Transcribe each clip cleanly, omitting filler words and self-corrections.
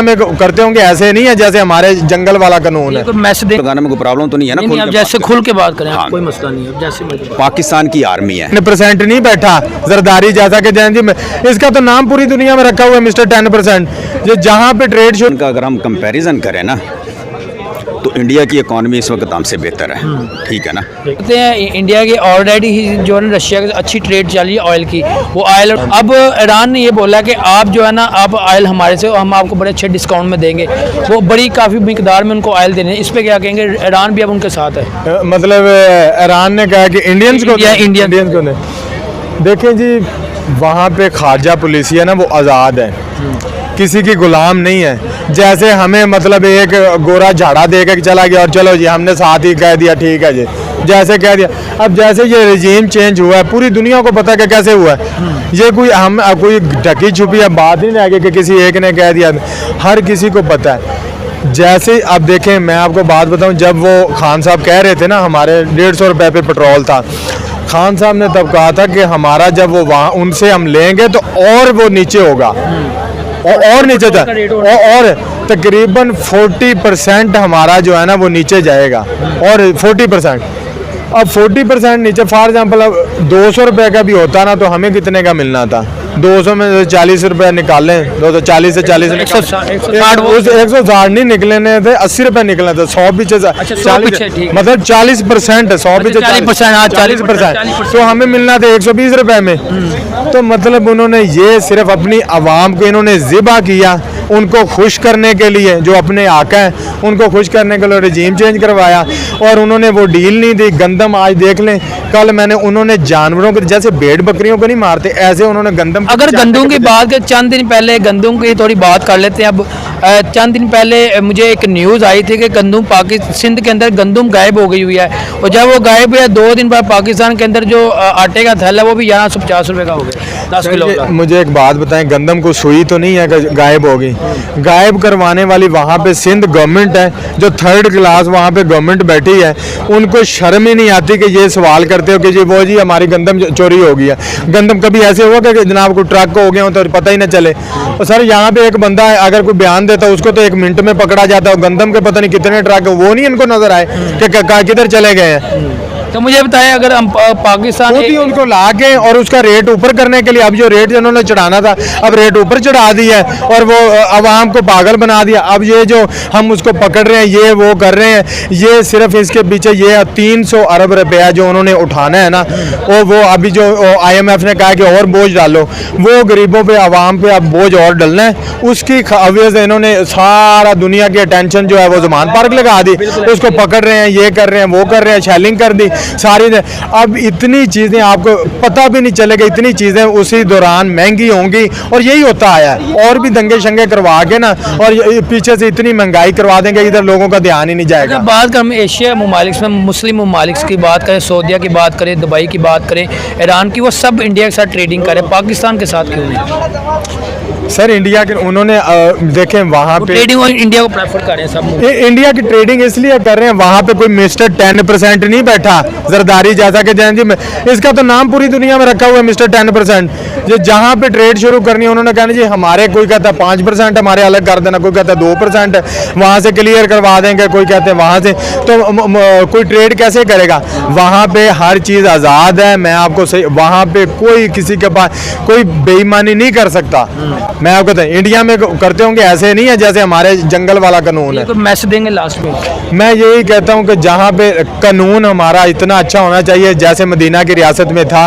में करते होंगे ऐसे नहीं है जैसे हमारे जंगल वाला कानून है। मैसेज लगाने में कोई प्रॉब्लम तो नहीं है ना? नहीं, जैसे खुल के बात करें। हाँ। कोई मसला नहीं है। जैसे पाकिस्तान की आर्मी है 10% नहीं बैठा जरदारी जैसा कि जैन जी में, इसका तो नाम पूरी दुनिया में रखा हुआ है मिस्टर 10%। जो जहाँ पे ट्रेड शो का अगर हम कंपैरिजन करें ना तो इंडिया की इकॉनमी इस वक्त हमसे बेहतर है, ठीक है ना? देखते हैं इंडिया की ऑलरेडी ही जो है रशिया की अच्छी ट्रेड चल रही है ऑयल की, वो ऑयल। अब ईरान ने ये बोला कि आप जो है ना आप ऑयल हमारे से, हम आपको बड़े अच्छे डिस्काउंट में देंगे। वो बड़ी काफ़ी मिकदार में उनको ऑयल देने, इस पर क्या कहेंगे? ईरान भी अब उनके साथ है। मतलब ईरान ने कहा कि इंडियंस को इंडियन को नहीं। देखें जी, वहाँ पे खारजा पुलिसिया ना वो आज़ाद है, किसी की गुलाम नहीं है। जैसे हमें मतलब एक गोरा झाड़ा दे के चला गया और चलो जी हमने साथ ही कह दिया ठीक है जी, जैसे कह दिया। अब जैसे ये रिजीम चेंज हुआ है, पूरी दुनिया को पता है कैसे हुआ है। ये कोई ढकी छुपी है बात ही नहीं आगे कि किसी एक ने कह दिया, हर किसी को पता है। जैसे अब देखें, मैं आपको बात बताऊं, जब वो खान साहब कह रहे थे ना हमारे 150 रुपये पे पेट्रोल था, खान साहब ने तब कहा था कि हमारा जब वो वहाँ उनसे हम लेंगे तो और वो नीचे होगा और नीचे था और तकरीबन 40% हमारा जो है ना वो नीचे जाएगा। और 40%, अब 40% नीचे, फॉर एग्जाम्पल अब 200 रुपये का भी होता ना तो हमें कितने का मिलना था? 200 में 40 रुपये निकालें, 240 से 40 160 नहीं निकलने थे, 80 रुपये निकलना था। 100 पीछे 40, मतलब 40% है, 100 पीछे 40%, तो हमें मिलना था 120 रुपये में। तो मतलब उन्होंने ये सिर्फ अपनी आवाम को इन्होंने ज़िबा किया, उनको खुश करने के लिए, जो अपने आका हैं उनको खुश करने के लिए रिजीम चेंज करवाया और उन्होंने वो डील नहीं दी। गंदम आज देख लें, कल मैंने उन्होंने जानवरों के जैसे भेड़ बकरियों को नहीं मारते ऐसे उन्होंने गंदम। अगर गंदम की बात करें, चंद दिन पहले गंदम की थोड़ी बात कर लेते हैं। अब चंद दिन पहले मुझे एक न्यूज़ आई थी कि गंदम सिंध के अंदर गंदम गायब हो गई हुई है, और जब वो गायब हुई है 2 दिन बाद पाकिस्तान के अंदर जो आटे का थैला वो भी 1150 रुपये का हो गया, 10 किलो का। मुझे एक बात बताएं, गंदम को सुई तो नहीं है कि गायब होगी? गायब करवाने वाली वहाँ पे सिंध गवर्नमेंट है, जो 3rd क्लास वहाँ पे गवर्नमेंट बैठी है। उनको शर्म ही नहीं आती कि ये सवाल करते हो कि जी वो जी हमारी गंदम चोरी हो गई है। गंदम कभी ऐसे हुआ कि जनाब को ट्रक हो गया हो तो पता ही ना चले? और सर यहाँ पे एक बंदा है, अगर कोई बयान देता है उसको तो 1 मिनट में पकड़ा जाता है। गंदम के पता नहीं कितने ट्रक है, वो नहीं इनको नजर आए कि किधर चले गए हैं। तो मुझे बताएं, अगर हम पाकिस्तान उनको ला के और उसका रेट ऊपर करने के लिए, अब जो रेट उन्होंने चढ़ाना था अब रेट ऊपर चढ़ा दिया है और वो आवाम को पागल बना दिया। अब ये जो हम उसको पकड़ रहे हैं, ये वो कर रहे हैं, ये सिर्फ इसके पीछे ये 300 अरब रुपया जो उन्होंने उठाना है ना, वो अभी जो IMF ने कहा कि और बोझ डालो, वो गरीबों पे आवाम पे अब बोझ और डलना है। उसकी वजह से इन्होंने सारा दुनिया की अटेंशन जो है वो ज़ुबान पार्क लगा दी, उसको पकड़ रहे हैं, ये कर रहे हैं, वो कर रहे हैं, शेलिंग कर दी सारी। अब इतनी चीज़ें आपको पता भी नहीं चलेगा, इतनी चीज़ें उसी दौरान महंगी होंगी और यही होता आया है। और भी दंगे शंगे करवा के ना और पीछे से इतनी महंगाई करवा देंगे, इधर लोगों का ध्यान ही नहीं जाएगा। बात करें एशिया ममालिक में, मुस्लिम ममालिक की बात करें, सऊदीया की बात करें, दुबई की बात करें, ईरान की, वो सब इंडिया के साथ ट्रेडिंग करें, पाकिस्तान के साथ क्यों नहीं? सर इंडिया के उन्होंने देखें वहाँ पे ट्रेडिंग और इंडिया को प्रेफर कर रहे हैं सब। इंडिया की ट्रेडिंग इसलिए कर रहे हैं, वहाँ पे कोई मिस्टर 10% नहीं बैठा जरदारी जैसा कि जैन जी में, इसका तो नाम पूरी दुनिया में रखा हुआ है मिस्टर 10%। जो जहाँ पे ट्रेड शुरू करनी है उन्होंने कहना जी हमारे, कोई कहता है 5% हमारे अलग कर देना, कोई कहता है 2% वहाँ से क्लियर करवा देंगे, कोई कहते हैं वहाँ से। तो कोई ट्रेड कैसे करेगा? वहाँ पे हर चीज़ आज़ाद है। मैं आपको सही, वहाँ पे कोई किसी के पास कोई बेईमानी नहीं कर सकता। मैं आपको कहता हूँ इंडिया में करते होंगे ऐसे नहीं है जैसे हमारे जंगल वाला कानून है। तो मैसेज देंगे लास्ट में। मैं यही कहता हूँ कि जहाँ पे कानून हमारा इतना अच्छा होना चाहिए जैसे मदीना की रियासत में था,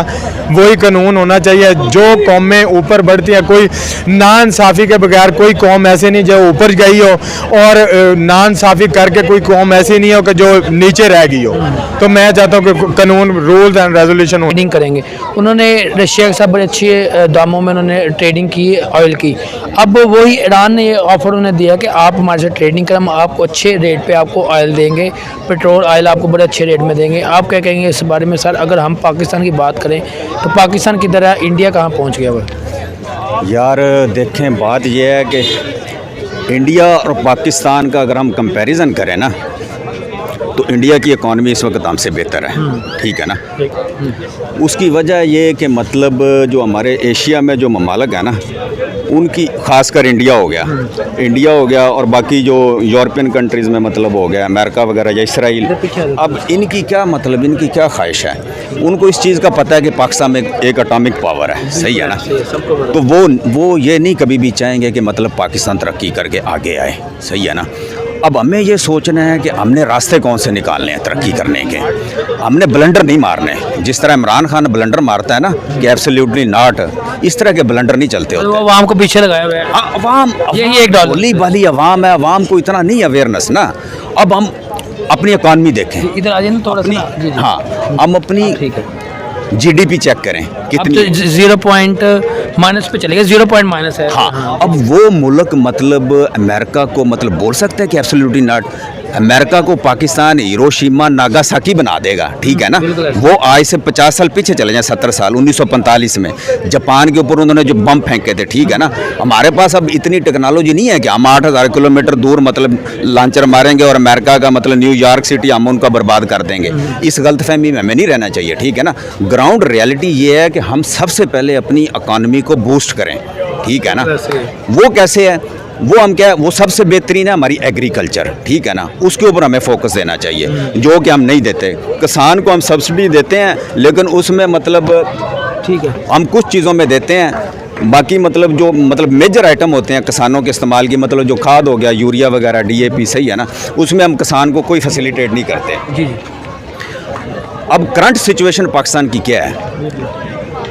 वही कानून होना चाहिए। जो कौमें ऊपर बढ़ती हैं, कोई नाइंसाफ़ी के बगैर कोई कौम ऐसे नहीं जो ऊपर गई हो और नाइंसाफ़ी करके कोई कौम ऐसी नहीं हो कि जो नीचे रह गई हो। तो मैं चाहता हूँ कि कानून, रूल्स एंड रेजोल्यूशन ट्रेडिंग करेंगे। उन्होंने रशिया के साथ बड़े अच्छे दामों में उन्होंने ट्रेडिंग की ऑयल की। अब वही ईरान ने ये ऑफर उन्हें दिया कि आप हमारे साथ ट्रेडिंग करें, हम आपको अच्छे रेट पे आपको ऑयल देंगे, पेट्रोल ऑयल आपको बड़े अच्छे रेट में देंगे। आप क्या कहेंगे इस बारे में सर? अगर हम पाकिस्तान की बात करें तो पाकिस्तान की तरह इंडिया कहाँ पहुँच गया वो? यार देखें, बात यह है कि इंडिया और पाकिस्तान का अगर हम कंपैरिजन करें ना तो इंडिया की इकॉनमी इस वक्त हमसे बेहतर है, ठीक है ना? उसकी वजह ये है कि मतलब जो हमारे एशिया में जो ममालिक है ना उनकी खासकर इंडिया हो गया और बाकी जो यूरोपियन कंट्रीज़ में मतलब हो गया, अमेरिका वगैरह या इसराइल, अब इनकी क्या मतलब, इनकी क्या ख्वाहिश है, उनको इस चीज़ का पता है कि पाकिस्तान में एक एटॉमिक पावर है, सही है ना, तो वो ये नहीं कभी भी चाहेंगे कि मतलब पाकिस्तान तरक्की करके आगे आए, सही है ना। अब हमें ये सोचना है कि हमने रास्ते कौन से निकालने हैं तरक्की करने के, हमने ब्लंडर नहीं मारने, जिस तरह इमरान खान ब्लंडर मारता है ना कि एब्सोल्युटली नॉट, इस तरह के ब्लंडर नहीं चलते होते। आवाम को पीछे लगाया हुआ है। हाँ, अवाम यही एक डॉलर भोली भाली अवाम है, अवाम को इतना नहीं अवेयरनेस ना। अब हम अपनी इकॉनमी देखें, इधर आ जाए ना थोड़ा सा ना। जी, जी। हाँ, हम अपनी ठीक है, जीडीपी चेक करें अब कितनी, तो 0 पॉइंट माइनस पे चलेगा, 0 पॉइंट माइनस है। हाँ, अब वो मुल्क मतलब अमेरिका को मतलब बोल सकता है कि एब्सोल्युटली नॉट, अमेरिका को पाकिस्तान हिरोशिमा नागासाकी बना देगा, ठीक है ना। वो आज से 50 साल पीछे चले जाएं, 70 साल, 1945 में जापान के ऊपर उन्होंने जो बम फेंके थे, ठीक है ना। हमारे पास अब इतनी टेक्नोलॉजी नहीं है कि हम 8000 किलोमीटर दूर मतलब लॉन्चर मारेंगे और अमेरिका का मतलब न्यूयॉर्क सिटी हम उनका बर्बाद कर देंगे। इस गलतफहमी में हमें नहीं रहना चाहिए, ठीक है ना। ग्राउंड रियलिटी ये है कि हम सबसे पहले अपनी इकॉनमी को बूस्ट करें, ठीक है ना। वो कैसे है, वो हम क्या, वो सबसे बेहतरीन है हमारी एग्रीकल्चर, ठीक है ना, उसके ऊपर हमें फोकस देना चाहिए, जो कि हम नहीं देते। किसान को हम सब्सिडी देते हैं, लेकिन उसमें मतलब ठीक है, हम कुछ चीज़ों में देते हैं, बाकी मतलब जो मतलब मेजर आइटम होते हैं किसानों के इस्तेमाल की, मतलब जो खाद हो गया, यूरिया वगैरह, DAP, सही है ना, उसमें हम किसान को कोई फैसिलिटेट नहीं करते। जी जी। अब करंट सिचुएशन पाकिस्तान की क्या है,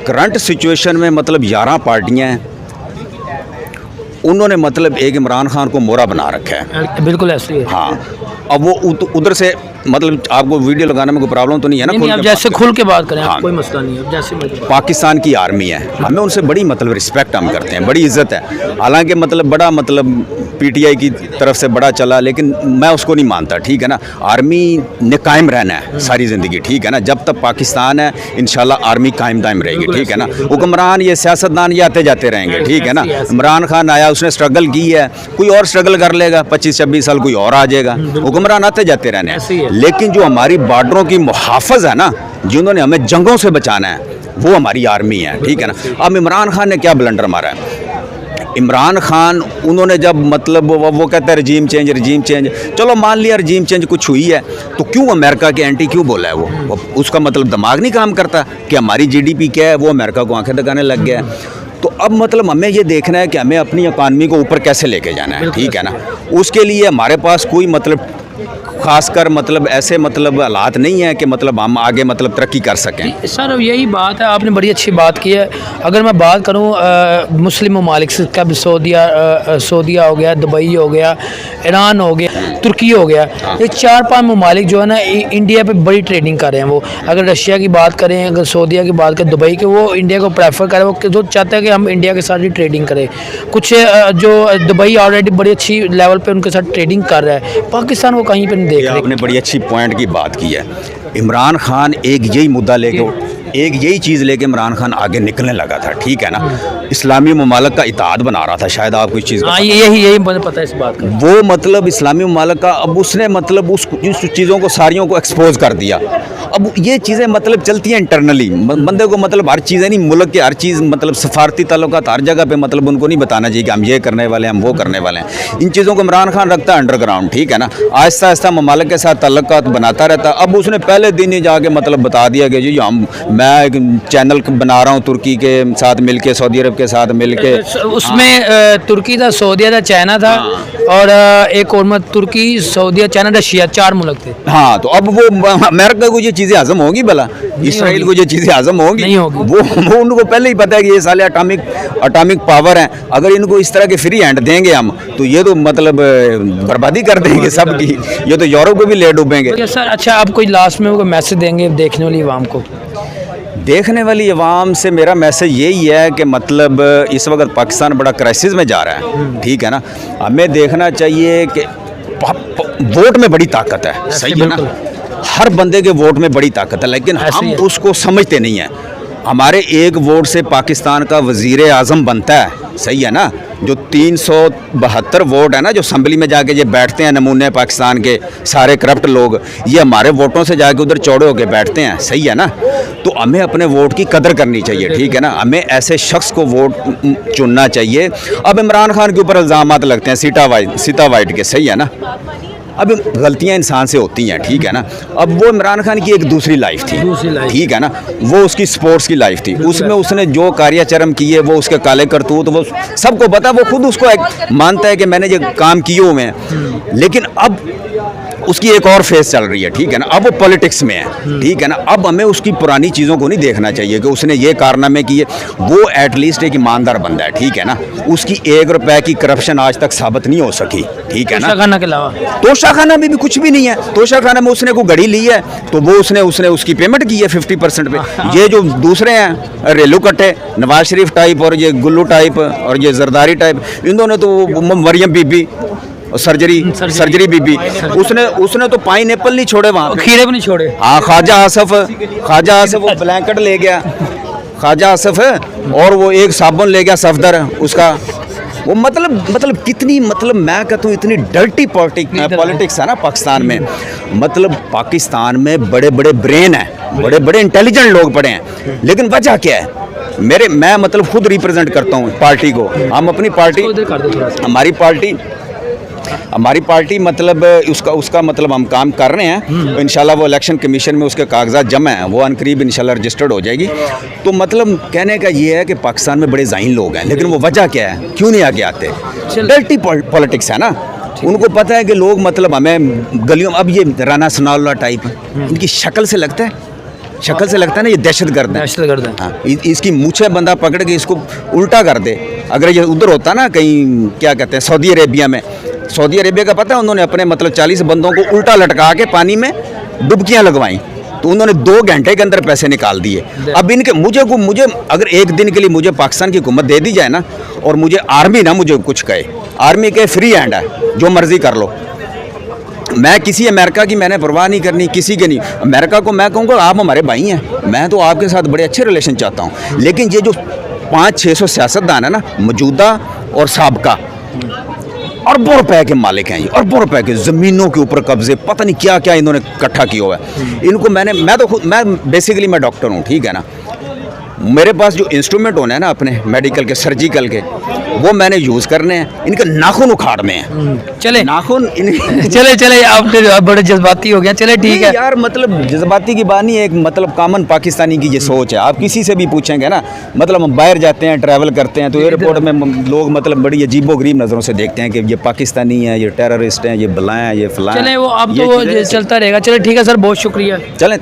करंट सिचुएशन में मतलब 11 पार्टियां हैं, उन्होंने मतलब एक इमरान खान को मोरा बना रखा है। बिल्कुल ऐसे ही है। हाँ, अब वो उधर से मतलब आपको वीडियो लगाने में कोई प्रॉब्लम तो नहीं है ना? नहीं, आप जैसे खुल के बात करें, हाँ, कोई मसला नहीं है, जैसे मर्जी। पाकिस्तान की आर्मी है, हमें उनसे बड़ी मतलब रिस्पेक्ट हम करते हैं, बड़ी इज्जत है। हालांकि मतलब बड़ा मतलब PTI की तरफ से बड़ा चला, लेकिन मैं उसको नहीं मानता, ठीक है ना। आर्मी ने कायम रहना है सारी ज़िंदगी, ठीक है ना। जब तक पाकिस्तान है इंशाल्लाह आर्मी कायम दायम रहेगी, ठीक है ना। हुक्मरान ये सियासतदान ये आते जाते रहेंगे, ठीक है ना। इमरान खान आया, उसने स्ट्रगल की है, कोई और स्ट्रगल कर लेगा, 25-26 साल कोई और आ जाएगा, हुक्मरान आते जाते रहने हैं। लेकिन जो हमारी बॉर्डरों की मुहाफ़िज़ है ना, जिन्होंने हमें जंगों से बचाना है, वो हमारी आर्मी है, ठीक है ना। अब इमरान खान ने क्या ब्लंडर मारा है, इमरान खान उन्होंने जब मतलब वो कहते हैं रजीम चेंज, चलो मान लिया रजीम चेंज कुछ हुई है, तो क्यों अमेरिका के एंटी क्यों बोला है वो उसका मतलब दिमाग नहीं काम करता कि हमारी GDP क्या है, वो अमेरिका को आंखें दिखाने लग गया है। तो अब मतलब हमें ये देखना है कि हमें अपनी इकॉनमी को ऊपर कैसे लेके जाना है, ठीक है ना। उसके लिए हमारे पास कोई मतलब खासकर मतलब ऐसे मतलब हालात नहीं है कि मतलब हम आगे मतलब तरक्की कर सकें। सर यही बात है, आपने बड़ी अच्छी बात की है। अगर मैं बात करूं मुस्लिम ममालिक से, कब सऊदीया हो गया, दुबई हो गया, ईरान हो गया, तुर्की हो गया, ये 4-5 ममालिक जो है ना इंडिया पे बड़ी ट्रेडिंग कर रहे हैं। वो अगर रशिया की बात करें, अगर सऊदीया की बात करें, दुबई के, वो इंडिया को प्रेफर करें, वो जो चाहते हैं कि हम इंडिया के साथ ही ट्रेडिंग करें। कुछ जो दुबई ऑलरेडी बड़ी अच्छी लेवल पे उनके साथ ट्रेडिंग कर रहा है, पाकिस्तान को कहीं पर नहीं देख रहे। आपने बड़ी अच्छी पॉइंट की बात की है। इमरान खान एक यही मुद्दा लेके, एक यही चीज़ लेके इमरान खान आगे निकलने लगा था, ठीक है ना। इस्लामी ममालिक का इत्तेहाद बना रहा था, शायद आपको इस चीज़ का यही मुझे पता है इस बात का। वो मतलब इस्लामी ममालिक का, अब उसने मतलब उस चीज़ों को सारियों को एक्सपोज कर दिया। अब ये चीज़ें मतलब चलती हैं इंटरनली, बंदे को मतलब हर चीज़ें नहीं, मुल्क की हर चीज़ मतलब सफारती ताल्लुकात हर जगह पे मतलब उनको नहीं बताना चाहिए कि हम ये करने वाले हैं, हम वो करने वाले हैं। इन चीज़ों को इमरान खान रखता है अंडरग्राउंड, ठीक है ना। आहिस्ता आहिस्ता ममालिक के साथ ताल्लुकात बनाता रहता। अब उसने पहले दिन ही जाके मतलब बता दिया कि जी मैं एक चैनल बना रहा हूँ तुर्की के साथ मिलके, सऊदी अरब के साथ मिलके। उसमें तुर्की था, सऊदीया था, चाइना था, और एक और मत तुर्की, सऊदीया, चाइना, रशिया, 4 मुल्क थे। हाँ, तो अब वो अमेरिका को ये चीज़ें हजम होगी भला, इसराइल को ये चीज़ें हजम होगी? नहीं होगी। वो उनको पहले ही पता है कि ये साले अटामिक पावर हैं। अगर इनको इस तरह के फ्री हैंड देंगे हम, तो ये तो मतलब बर्बादी कर देंगे सबकी, ये तो यूरोप को भी ले डूबेंगे। सर अच्छा, आप कोई लास्ट में कोई मैसेज देंगे देखने वाली आवाम को? देखने वाली अवाम से मेरा मैसेज यही है कि मतलब इस वक्त पाकिस्तान बड़ा क्राइसिस में जा रहा है, ठीक है ना। हमें देखना चाहिए कि वोट में बड़ी ताकत है, सही है ना। हर बंदे के वोट में बड़ी ताकत है, लेकिन हम उसको समझते नहीं हैं। हमारे एक वोट से पाकिस्तान का वज़ीर आज़म बनता है, सही है ना। जो 372 वोट है ना, जो असम्बली में जाके ये बैठते हैं नमूने पाकिस्तान के सारे करप्ट लोग, ये हमारे वोटों से जाके उधर चौड़े होके बैठते हैं, सही है ना। तो हमें अपने वोट की कदर करनी चाहिए, ठीक है ना। हमें ऐसे शख्स को वोट चुनना चाहिए। अब इमरान खान के ऊपर इल्ज़ामात लगते हैं सीता वाइट के, सही है ना। अब गलतियां इंसान से होती हैं, ठीक है ना। अब वो इमरान खान की एक दूसरी लाइफ थी, ठीक है ना। वो उसकी स्पोर्ट्स की लाइफ थी, उसमें उसने जो कार्याचरण किए वो उसके काले करतूत वो सबको पता, वो खुद उसको एक मानता है कि मैंने ये काम किए हुए हैं। लेकिन अब उसकी एक और फेस चल रही है, ठीक है ना। अब वो पॉलिटिक्स में है, ठीक है ना। अब हमें उसकी पुरानी चीज़ों को नहीं देखना चाहिए कि उसने ये कारनामे किए। वो एटलीस्ट एक ईमानदार बंदा है, ठीक है ना। उसकी 1 रुपए की करप्शन आज तक साबित नहीं हो सकी, ठीक है ना। खाना के अलावा तोशाखाना में भी कुछ भी नहीं है। तोशाखाना में उसने कोई घड़ी ली है तो वो उसने उसकी पेमेंट की है 50% पे। ये जो दूसरे हैं रेलू कट्टे, नवाज शरीफ टाइप और ये गुल्लू टाइप और ये जरदारी टाइप, इन दोनों तो मरियम बीबी सर्जरी बीबी, उसने तो पाइनएप्पल नहीं छोड़े वहाँ पे, खीरे भी नहीं छोड़े। हाँ, ख्वाजा आसफ वो ब्लैंकेट ले गया, ख्वाजा आसफ है, और वो एक साबुन ले गया सफदर उसका। वो मतलब कितनी, मतलब मैं कहता हूँ इतनी डर्टी पॉलिटिक्स है ना पाकिस्तान में। मतलब पाकिस्तान में बड़े बड़े ब्रेन हैं, बड़े बड़े इंटेलिजेंट लोग पड़े हैं, लेकिन वजह क्या है। मैं मतलब खुद रिप्रेजेंट करता हूँ पार्टी को। हम अपनी पार्टी, हमारी पार्टी मतलब उसका मतलब हम काम कर रहे हैं। इंशाल्लाह वो इलेक्शन कमीशन में उसके कागजात जमा हैं, वो अनकरीब इंशाल्लाह रजिस्टर्ड हो जाएगी। तो मतलब कहने का ये है कि पाकिस्तान में बड़े ज़ाहिन लोग हैं, लेकिन वो वजह क्या है, क्यों नहीं आगे आते। डर्टी पॉलिटिक्स है ना। उनको पता है कि लोग मतलब हमें गलियों, अब ये राना सनाउल्लाह टाइप, इनकी शक्ल से लगता है ना ये दहशतगर्द है। हाँ, इसकी मूछें बंदा पकड़ के इसको उल्टा कर दे। अगर ये उधर होता ना कहीं, क्या कहते हैं, सऊदी अरेबिया का पता है, उन्होंने अपने मतलब 40 बंदों को उल्टा लटका के पानी में डुबकियां लगवाई, तो उन्होंने 2 घंटे के अंदर पैसे निकाल दिए। अब इनके मुझे अगर एक दिन के लिए मुझे पाकिस्तान की हुकूमत दे दी जाए ना, और मुझे आर्मी ना मुझे कुछ कहे, आर्मी के फ्री हैंड है, जो मर्जी कर लो। मैं किसी अमेरिका की मैंने परवाह नहीं करनी, किसी के नहीं। अमेरिका को मैं कहूँगा आप हमारे भाई हैं, मैं तो आपके साथ बड़े अच्छे रिलेशन चाहता हूँ। लेकिन ये जो 500-600 सियासतदान है ना, मौजूदा और साबका, अरबों रुपए के मालिक हैं ये, अरबों रुपए के, ज़मीनों के ऊपर कब्जे, पता नहीं क्या क्या इन्होंने इकट्ठा किया हुआ है। इनको मैं बेसिकली मैं डॉक्टर हूँ, ठीक है ना। मेरे पास जो इंस्ट्रूमेंट होने हैं ना अपने मेडिकल के, सर्जिकल के, वो मैंने यूज़ करने हैं। इनके नाखून उखाड़ने हैं, चले नाखून चले आप बड़े जज्बाती हो गया। चले ठीक है यार, मतलब जज्बाती की बात नहीं है, एक मतलब कॉमन पाकिस्तानी की ये सोच है। आप किसी से भी पूछेंगे ना, मतलब हम बाहर जाते हैं, ट्रैवल करते हैं, तो एयरपोर्ट में लोग मतलब बड़ी अजीबोगरीब नज़रों से देखते हैं कि ये पाकिस्तानी है, ये टेररिस्ट हैं, ये बलाएं हैं, ये फलाएं। चले वो अब तो वो चलता रहेगा। चले ठीक है सर, बहुत शुक्रिया। चलें।